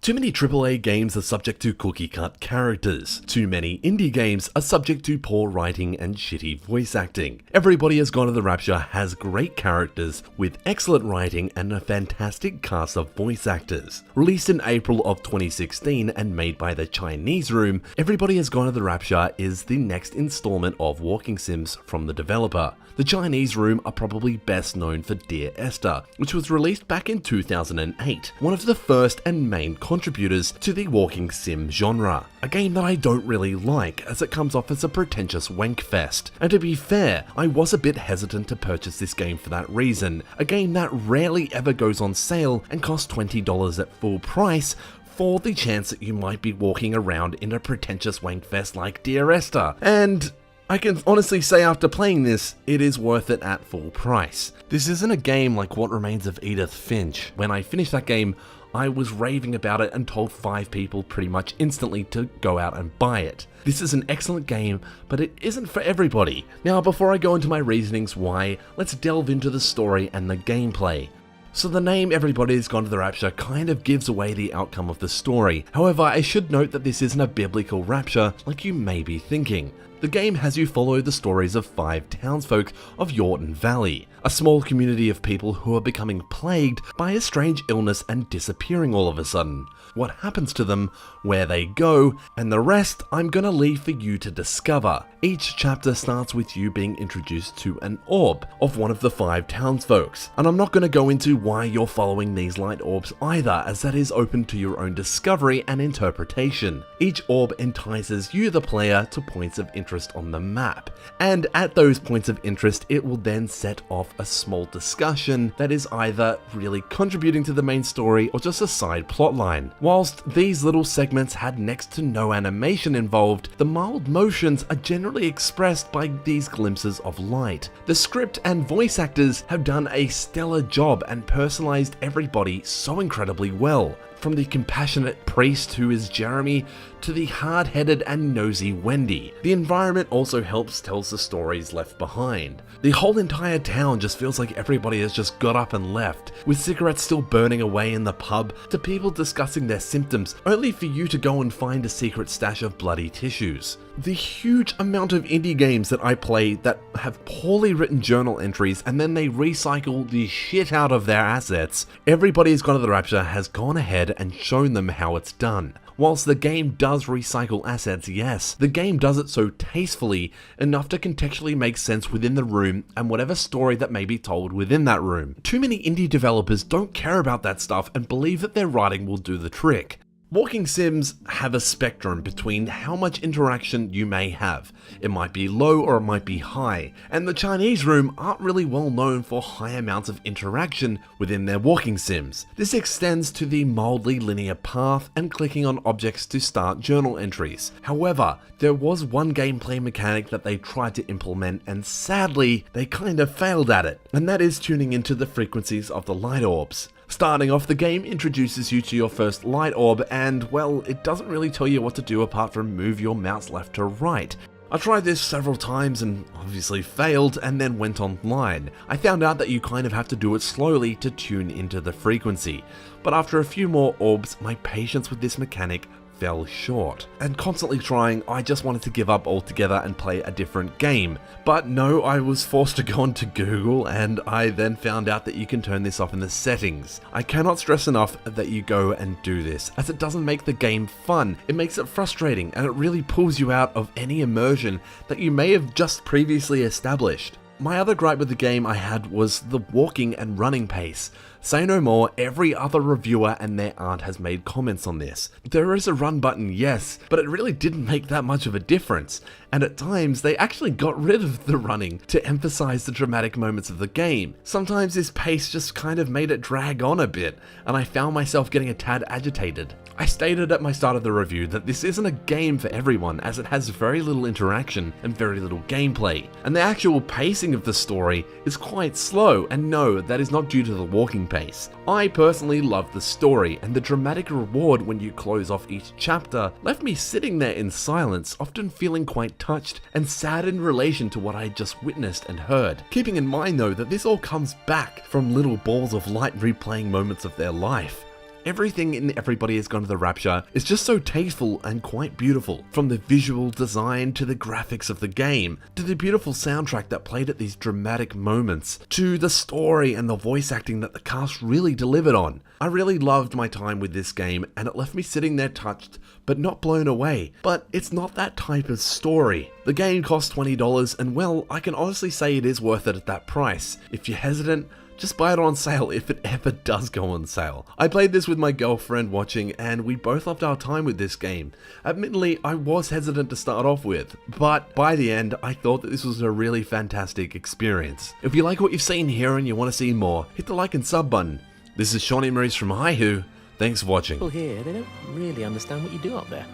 Too many AAA games are subject to cookie-cut characters. Too many indie games are subject to poor writing and shitty voice acting. Everybody Has Gone to the Rapture has great characters with excellent writing and a fantastic cast of voice actors. Released in April of 2016 and made by the Chinese Room, Everybody Has Gone to the Rapture is the next installment of walking sims from the developer. The Chinese Room are probably best known for Dear Esther, which was released back in 2008, one of the first and main contributors to the walking sim genre. A game that I don't really like, as it comes off as a pretentious wankfest. And to be fair, I was a bit hesitant to purchase this game for that reason. A game that rarely ever goes on sale and costs $20 at full price, for the chance that you might be walking around in a pretentious wankfest like Dear Esther. And I can honestly say after playing this, it is worth it at full price. This isn't a game like What Remains of Edith Finch. When I finished that game, I was raving about it and told 5 people pretty much instantly to go out and buy it. This is an excellent game, but it isn't for everybody. Now, before I go into my reasonings why, let's delve into the story and the gameplay. So the name Everybody Has Gone to the Rapture kind of gives away the outcome of the story. However, I should note that this isn't a biblical rapture like you may be thinking. The game has you follow the stories of 5 townsfolk of Yorton Valley, a small community of people who are becoming plagued by a strange illness and disappearing all of a sudden. What happens to them, where they go, and the rest I'm gonna leave for you to discover. Each chapter starts with you being introduced to an orb of one of the 5 townsfolks, and I'm not gonna go into why you're following these light orbs either, as that is open to your own discovery and interpretation. Each orb entices you, the player, to points of interest on the map, and at those points of interest it will then set off a small discussion that is either really contributing to the main story or just a side plotline. Whilst these little segments had next to no animation involved, the mild motions are generally expressed by these glimpses of light. The script and voice actors have done a stellar job and personalized everybody so incredibly well. From the compassionate priest who is Jeremy to the hard-headed and nosy Wendy. The environment also helps tells the stories left behind. The whole entire town just feels like everybody has just got up and left, with cigarettes still burning away in the pub to people discussing their symptoms, only for you to go and find a secret stash of bloody tissues. The huge amount of indie games that I play that have poorly written journal entries and then they recycle the shit out of their assets, Everybody Has Gone to the Rapture has gone ahead and shown them how it's done. Whilst the game does recycle assets, yes, the game does it so tastefully enough to contextually make sense within the room and whatever story that may be told within that room. Too many indie developers don't care about that stuff and believe that their writing will do the trick. Walking sims have a spectrum between how much interaction you may have. It might be low or it might be high, and the Chinese Room aren't really well known for high amounts of interaction within their walking sims. This extends to the mildly linear path and clicking on objects to start journal entries. However, there was one gameplay mechanic that they tried to implement and sadly, they kind of failed at it, and that is tuning into the frequencies of the light orbs. Starting off, the game introduces you to your first light orb and, well, it doesn't really tell you what to do apart from move your mouse left to right. I tried this several times and obviously failed and then went online. I found out that you kind of have to do it slowly to tune into the frequency, but after a few more orbs, my patience with this mechanic fell short. And constantly trying, I just wanted to give up altogether and play a different game. But no, I was forced to go onto Google and I then found out that you can turn this off in the settings. I cannot stress enough that you go and do this, as it doesn't make the game fun. It makes it frustrating and it really pulls you out of any immersion that you may have just previously established. My other gripe with the game I had was the walking and running pace. Say no more, every other reviewer and their aunt has made comments on this. There is a run button, yes, but it really didn't make that much of a difference. And at times, they actually got rid of the running to emphasize the dramatic moments of the game. Sometimes this pace just kind of made it drag on a bit, and I found myself getting a tad agitated. I stated at my start of the review that this isn't a game for everyone, as it has very little interaction and very little gameplay, and the actual pacing of the story is quite slow, and no, that is not due to the walking pace. I personally loved the story, and the dramatic reward when you close off each chapter left me sitting there in silence, often feeling quite touched and sad in relation to what I had just witnessed and heard. Keeping in mind though that this all comes back from little balls of light replaying moments of their life. everything in Everybody Has Gone to the Rapture is just so tasteful and quite beautiful. From the visual design to the graphics of the game, to the beautiful soundtrack that played at these dramatic moments, to the story and the voice acting that the cast really delivered on. I really loved my time with this game, and it left me sitting there touched, but not blown away. But it's not that type of story. The game cost $20, and well, I can honestly say it is worth it at that price. If you're hesitant, just buy it on sale if it ever does go on sale. I played this with my girlfriend watching, and we both loved our time with this game. Admittedly, I was hesitant to start off with, but by the end, I thought that this was a really fantastic experience. If you like what you've seen here and you want to see more, hit the like and sub button. This is Shawnee Maurice from Hi-Hu. Thanks for watching. People here, they don't really understand what you do up there.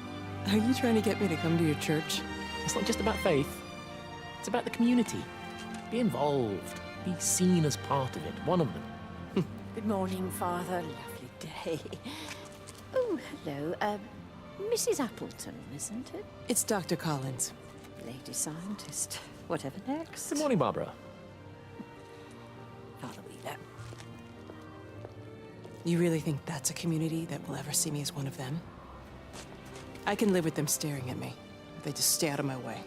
Are you trying to get me to come to your church? It's not just about faith. It's about the community. Be involved. Be seen as part of it. One of them. Good morning, Father. Lovely day. Oh, hello. Mrs. Appleton, isn't it? It's Dr. Collins. Lady scientist. Whatever next. Good morning, Barbara. Father Wheeler. You really think that's a community that will ever see me as one of them? I can live with them staring at me. If they just stay out of my way.